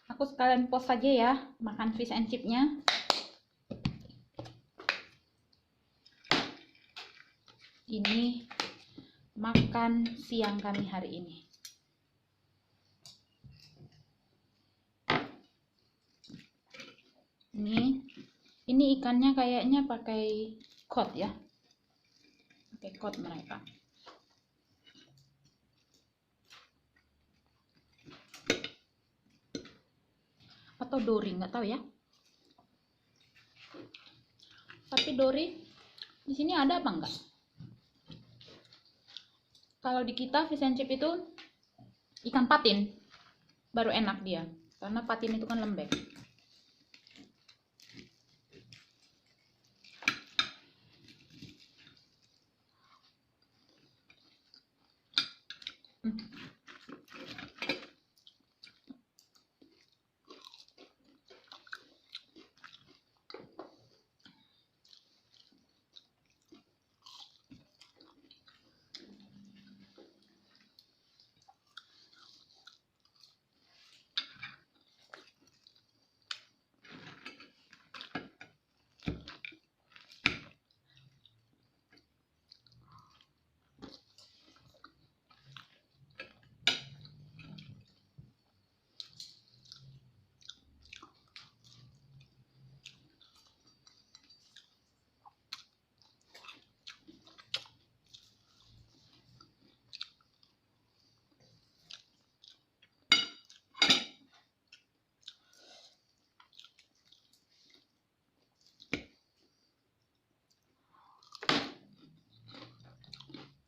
Aku sekalian post saja ya makan fish and chipnya. Ini makan siang kami hari ini. Ini ikannya kayaknya pakai cod ya. Pakai cod mereka. Atau dori, nggak tahu ya. Tapi dori di sini ada apa enggak? Kalau di kita fish and chip itu ikan patin baru enak dia, karena patin itu kan lembek.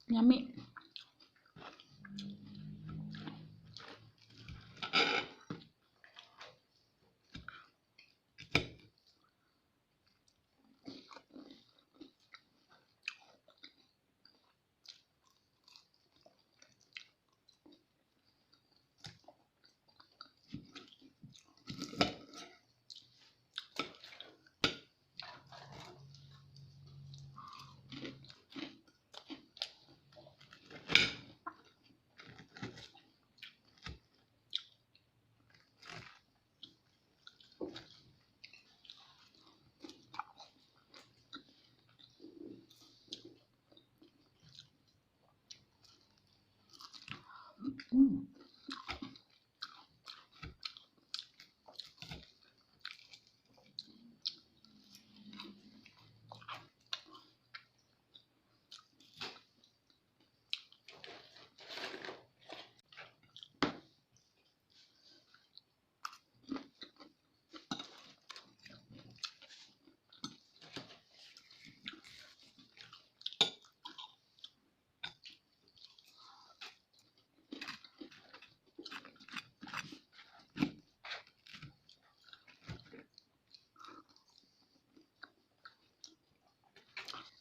Yummy.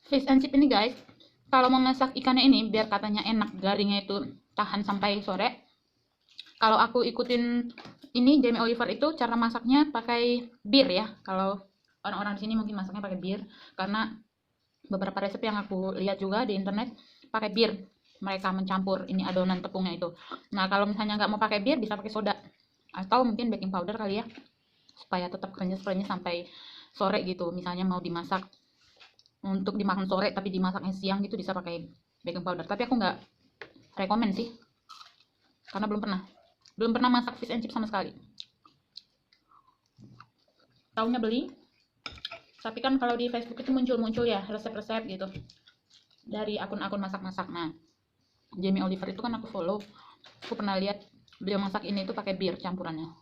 Fish and chip ini guys, kalau mau masak ikannya ini biar katanya enak, garingnya itu tahan sampai sore. Kalau aku ikutin ini Jamie Oliver itu cara masaknya pakai bir ya. Kalau orang-orang di sini mungkin masaknya pakai bir, karena beberapa resep yang aku lihat juga di internet pakai bir. Mereka mencampur ini adonan tepungnya itu. Nah kalau misalnya nggak mau pakai bir bisa pakai soda atau mungkin baking powder kali ya, supaya tetap krenyes-krenyes sampai sore gitu. Misalnya mau dimasak untuk dimakan sore tapi dimasaknya siang gitu bisa pakai baking powder, tapi aku nggak rekomen sih karena belum pernah masak fish and chip sama sekali. Taunya beli, tapi kan kalau di Facebook itu muncul ya resep-resep gitu dari akun-akun masak-masak. Nah Jamie Oliver itu kan aku follow, aku pernah lihat beliau masak ini tuh pakai bir campurannya.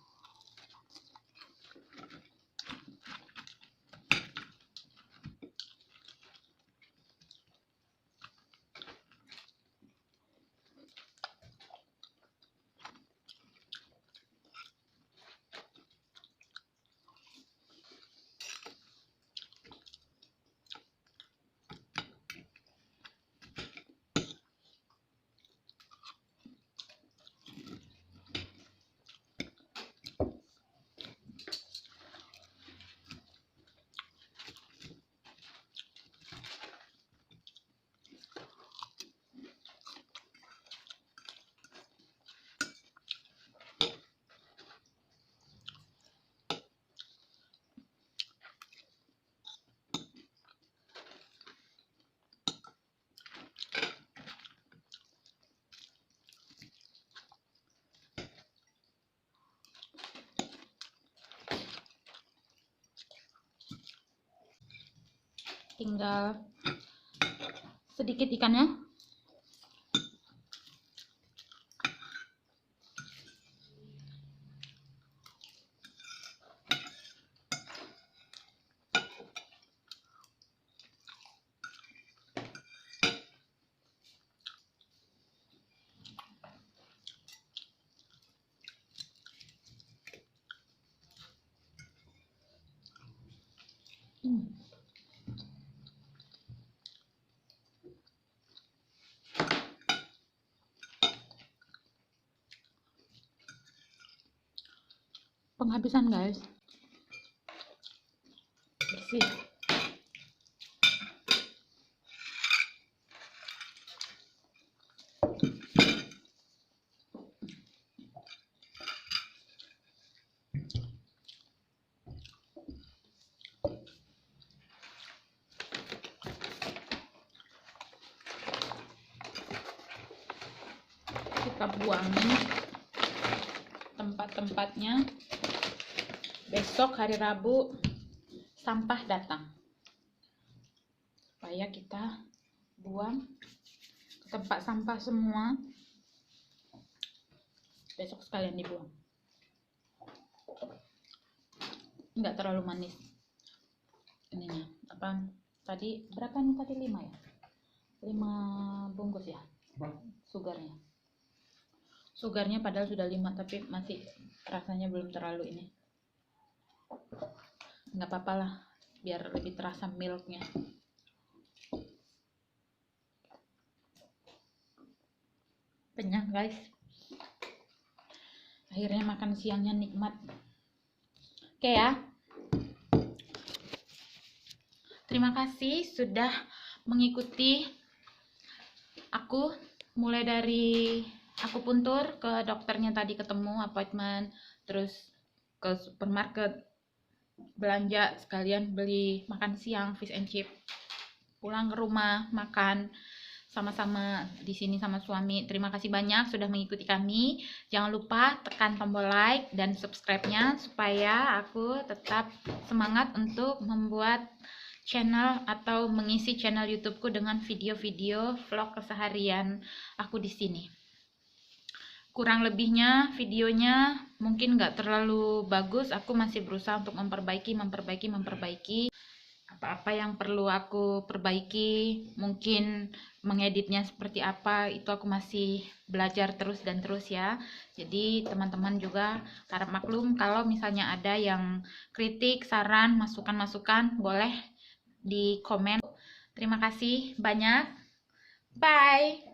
tinggal sedikit ikannya. Penghabisan guys, bersih. Kita buangin tempat-tempatnya. Besok hari Rabu sampah datang, supaya kita buang ke tempat sampah semua. Besok sekalian dibuang. Nggak terlalu manis ininya. Apa tadi berapa nih tadi? 5 ya, 5 bungkus ya sugarnya padahal sudah 5, tapi masih rasanya belum terlalu ini. Nggak apa-apa lah, biar lebih terasa milknya. Kenyang guys, akhirnya makan siangnya nikmat. Oke ya, terima kasih sudah mengikuti aku, mulai dari aku puntur ke dokternya tadi, ketemu appointment, terus ke supermarket belanja, sekalian beli makan siang fish and chip, pulang ke rumah makan sama-sama di sini sama suami. Terima kasih banyak sudah mengikuti kami. Jangan lupa tekan tombol like dan subscribe-nya supaya aku tetap semangat untuk membuat channel atau mengisi channel YouTube-ku dengan video-video vlog keseharian aku di sini. Kurang lebihnya videonya mungkin nggak terlalu bagus, aku masih berusaha untuk memperbaiki. Apa-apa yang perlu aku perbaiki, mungkin mengeditnya seperti apa, itu aku masih belajar terus dan terus ya. Jadi teman-teman juga harap maklum kalau misalnya ada yang kritik, saran, masukan-masukan, boleh di komen. Terima kasih banyak. Bye.